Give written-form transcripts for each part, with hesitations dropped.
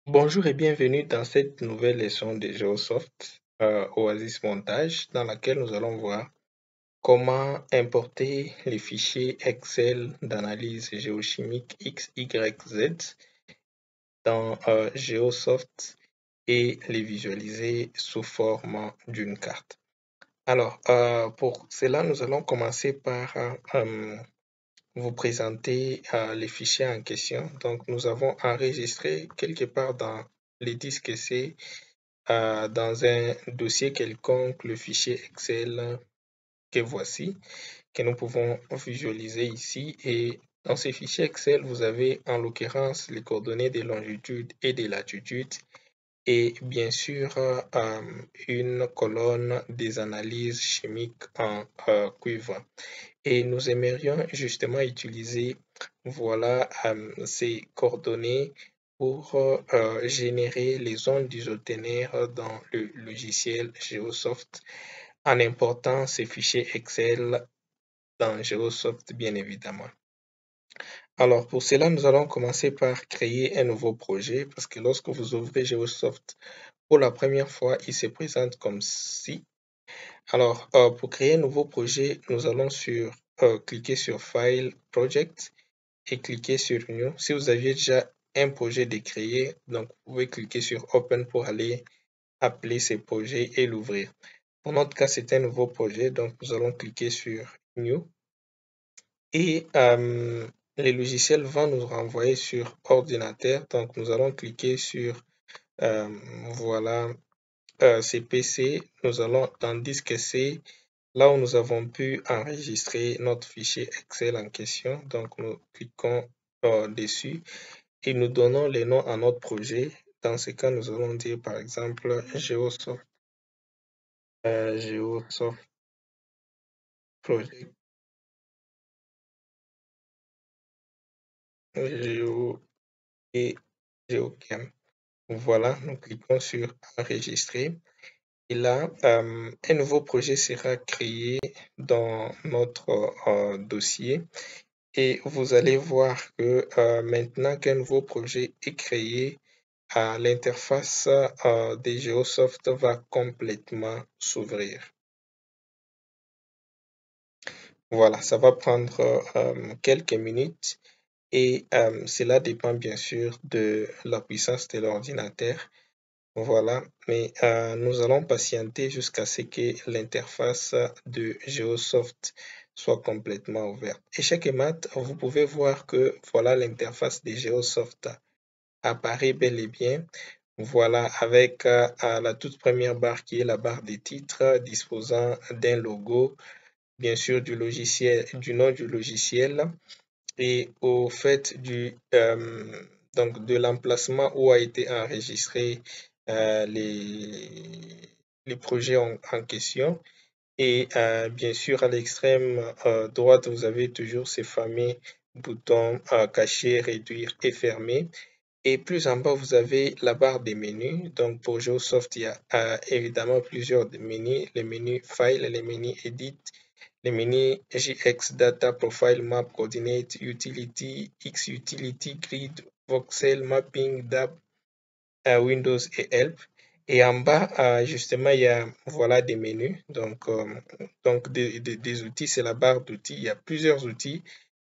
Bonjour et bienvenue dans cette nouvelle leçon de GeoSoft Oasis Montage dans laquelle nous allons voir comment importer les fichiers Excel d'analyse géochimique XYZ dans GeoSoft et les visualiser sous forme d'une carte. Alors, pour cela, nous allons commencer par vous présenter les fichiers en question. Donc, nous avons enregistré quelque part dans les disques C dans un dossier quelconque le fichier Excel que voici, que nous pouvons visualiser ici. Et dans ces fichiers Excel, vous avez en l'occurrence les coordonnées des longitudes et des latitudes et bien sûr une colonne des analyses chimiques en cuivre. Et nous aimerions justement utiliser voilà, ces coordonnées pour générer les ondes isoténaires dans le logiciel GeoSoft en important ces fichiers Excel dans GeoSoft bien évidemment. Alors pour cela, nous allons commencer par créer un nouveau projet parce que lorsque vous ouvrez GeoSoft pour la première fois, il se présente comme ci. Alors pour créer un nouveau projet, nous allons cliquer sur File, Project et cliquer sur New. Si vous aviez déjà un projet de créer, donc vous pouvez cliquer sur Open pour aller appeler ce projet et l'ouvrir. Pour notre cas, c'est un nouveau projet, donc nous allons cliquer sur New et le logiciel va nous renvoyer sur ordinateur. Donc nous allons cliquer sur voilà CPC. Nous allons dans disque C, là où nous avons pu enregistrer notre fichier Excel en question. Donc nous cliquons dessus et nous donnons les noms à notre projet. Dans ce cas, nous allons dire par exemple GeoSoft, GeoSoft Project, Geo et GeoChem. Voilà, nous cliquons sur enregistrer. Et là, un nouveau projet sera créé dans notre dossier. Et vous allez voir que maintenant qu'un nouveau projet est créé, l'interface de GeoSoft va complètement s'ouvrir. Voilà, ça va prendre quelques minutes et cela dépend bien sûr de la puissance de l'ordinateur. Voilà, mais nous allons patienter jusqu'à ce que l'interface de GeoSoft soit complètement ouverte. Échec et mat, vous pouvez voir que voilà l'interface de GeoSoft apparaît bel et bien. Voilà, avec la toute première barre qui est la barre des titres disposant d'un logo, bien sûr du logiciel, du nom du logiciel et au fait donc de l'emplacement où a été enregistré les projets en question. Et bien sûr, à l'extrême droite, vous avez toujours ces fameux boutons cacher, réduire et fermer. Et plus en bas, vous avez la barre des menus. Donc pour GeoSoft, il y a évidemment plusieurs menus, les menus File, les menus Edit, les menus JX Data Profile Map Coordinate Utility, XUtility Grid, Voxel Mapping, DAB, Windows et Help. Et en bas, justement, il y a voilà des menus. Donc des outils, c'est la barre d'outils. Il y a plusieurs outils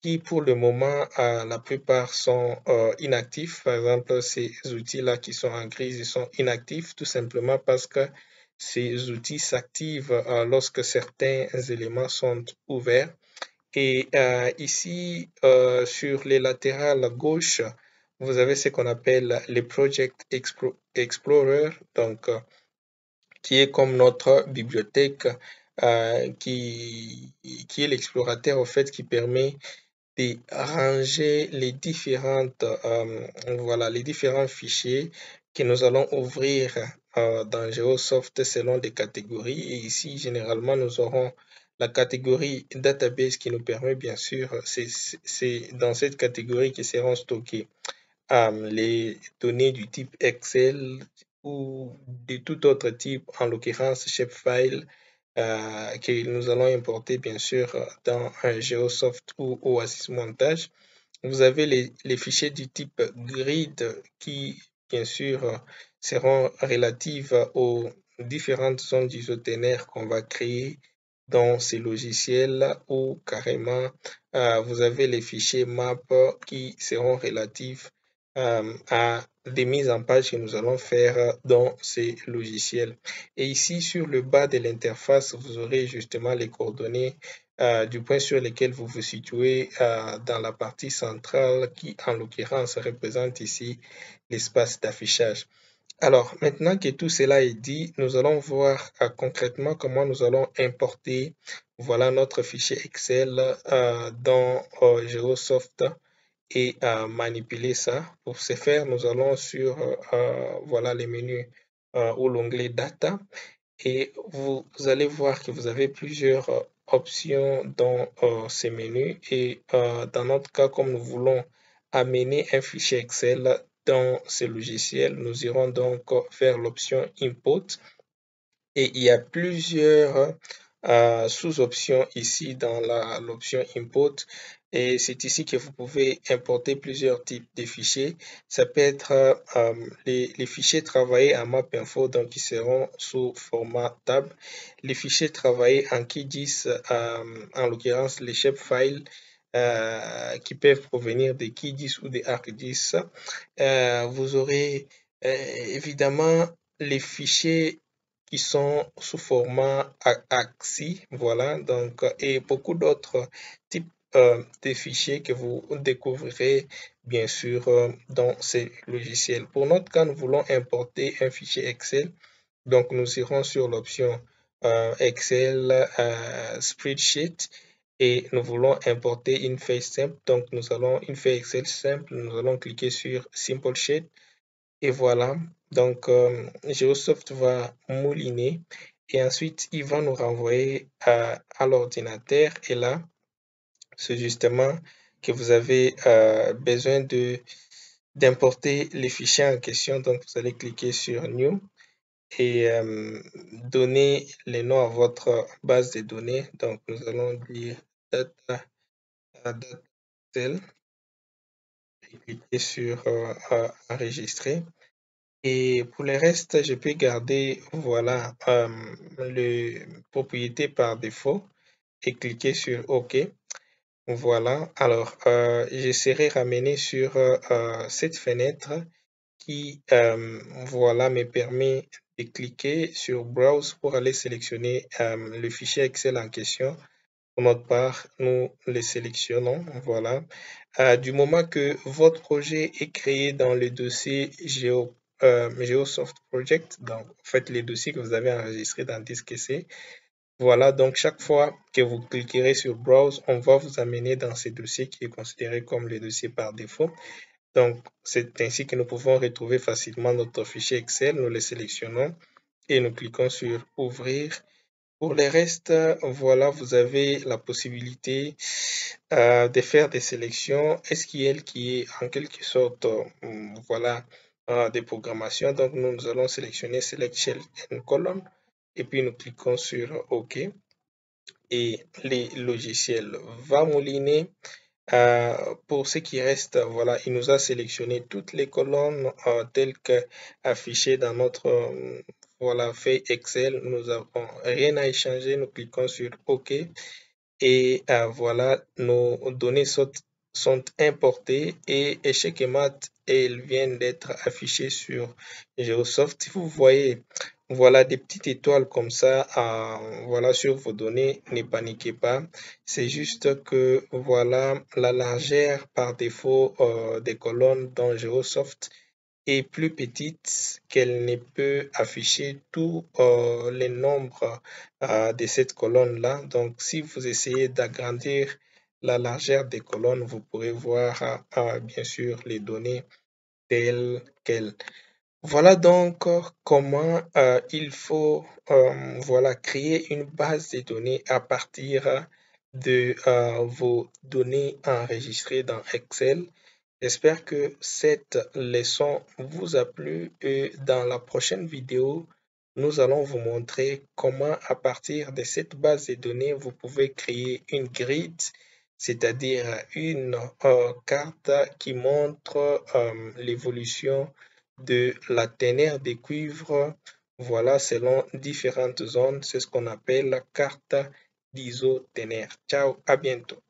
qui pour le moment, la plupart sont inactifs. Par exemple, ces outils-là qui sont en grise, ils sont inactifs tout simplement parce que ces outils s'activent lorsque certains éléments sont ouverts. Et ici, sur les latérales gauche, vous avez ce qu'on appelle les Project Explorer, donc qui est comme notre bibliothèque, qui est l'explorateur au fait qui permet de ranger les les différents fichiers que nous allons ouvrir dans GeoSoft selon des catégories. Et ici, généralement, nous aurons la catégorie database qui nous permet, bien sûr, c'est dans cette catégorie que seront stockées les données du type Excel ou de tout autre type, en l'occurrence Shapefile, que nous allons importer bien sûr dans un GeoSoft ou Oasis Montage. Vous avez les fichiers du type grid qui bien sûr, seront relatives aux différentes zones isoténaires qu'on va créer dans ces logiciels ou carrément vous avez les fichiers map qui seront relatifs à des mises en page que nous allons faire dans ces logiciels. Et ici, sur le bas de l'interface, vous aurez justement les coordonnées du point sur lequel vous vous situez dans la partie centrale qui, en l'occurrence, représente ici l'espace d'affichage. Alors, maintenant que tout cela est dit, nous allons voir concrètement comment nous allons importer voilà, notre fichier Excel dans Geosoft et manipuler ça. Pour ce faire, nous allons sur voilà, les menus ou l'onglet Data et vous allez voir que vous avez plusieurs options dans ces menus et dans notre cas, comme nous voulons amener un fichier Excel dans ce logiciel, nous irons donc vers l'option Import et il y a plusieurs sous-options ici dans l'option Import et c'est ici que vous pouvez importer plusieurs types de fichiers. Ça peut être les fichiers travaillés en map-info, donc qui seront sous format tab. Les fichiers travaillés en QGIS, en l'occurrence les shapefiles, qui peuvent provenir des QGIS ou des ArcGIS. Vous aurez évidemment les fichiers qui sont sous format AXI, voilà, donc, et beaucoup d'autres types de fichiers que vous découvrirez bien sûr dans ces logiciels. Pour notre cas, nous voulons importer un fichier Excel, donc nous irons sur l'option Excel Spreadsheet et nous voulons importer une feuille simple, donc nous allons une feuille Excel simple, nous allons cliquer sur Simple Sheet et voilà, donc Geosoft va mouliner et ensuite il va nous renvoyer à l'ordinateur et là, c'est justement que vous avez besoin d'importer les fichiers en question. Donc vous allez cliquer sur New et donner les noms à votre base de données. Donc nous allons dire data, data Excel et cliquer sur enregistrer. Et pour le reste, je peux garder voilà le propriété par défaut et cliquer sur OK. Voilà, alors je serai ramené sur cette fenêtre qui voilà me permet de cliquer sur Browse pour aller sélectionner le fichier Excel en question. Pour notre part, nous le sélectionnons, voilà. Du moment que votre projet est créé dans le dossier Geosoft Project, donc en fait les dossiers que vous avez enregistrés dans DiskC, voilà, donc chaque fois que vous cliquerez sur Browse, on va vous amener dans ce dossier qui est considéré comme le dossier par défaut. Donc, c'est ainsi que nous pouvons retrouver facilement notre fichier Excel. Nous le sélectionnons et nous cliquons sur Ouvrir. Pour le reste, voilà, vous avez la possibilité de faire des sélections SQL qui est en quelque sorte, voilà, des programmations. Donc, nous allons sélectionner Select Shell and Column et puis nous cliquons sur OK et le logiciel va mouliner. Pour ce qui reste, voilà, il nous a sélectionné toutes les colonnes telles qu'affichées dans notre voilà, feuille Excel. Nous n'avons rien à échanger. Nous cliquons sur OK et voilà, nos données sont importées et échec et mat, elles viennent d'être affichées sur Geosoft. Si vous voyez voilà des petites étoiles comme ça voilà sur vos données, ne paniquez pas. C'est juste que voilà la largeur par défaut des colonnes dans Geosoft est plus petite qu'elle ne peut afficher tous les nombres de cette colonne-là. Donc, si vous essayez d'agrandir la largeur des colonnes, vous pourrez voir bien sûr les données telles quelles. Voilà donc comment il faut voilà, créer une base de données à partir de vos données enregistrées dans Excel. J'espère que cette leçon vous a plu et dans la prochaine vidéo, nous allons vous montrer comment à partir de cette base de données, vous pouvez créer une grid, c'est-à-dire une carte qui montre l'évolution de la ténère des cuivres. Voilà, selon différentes zones, c'est ce qu'on appelle la carte d'isoténère. Ciao, à bientôt.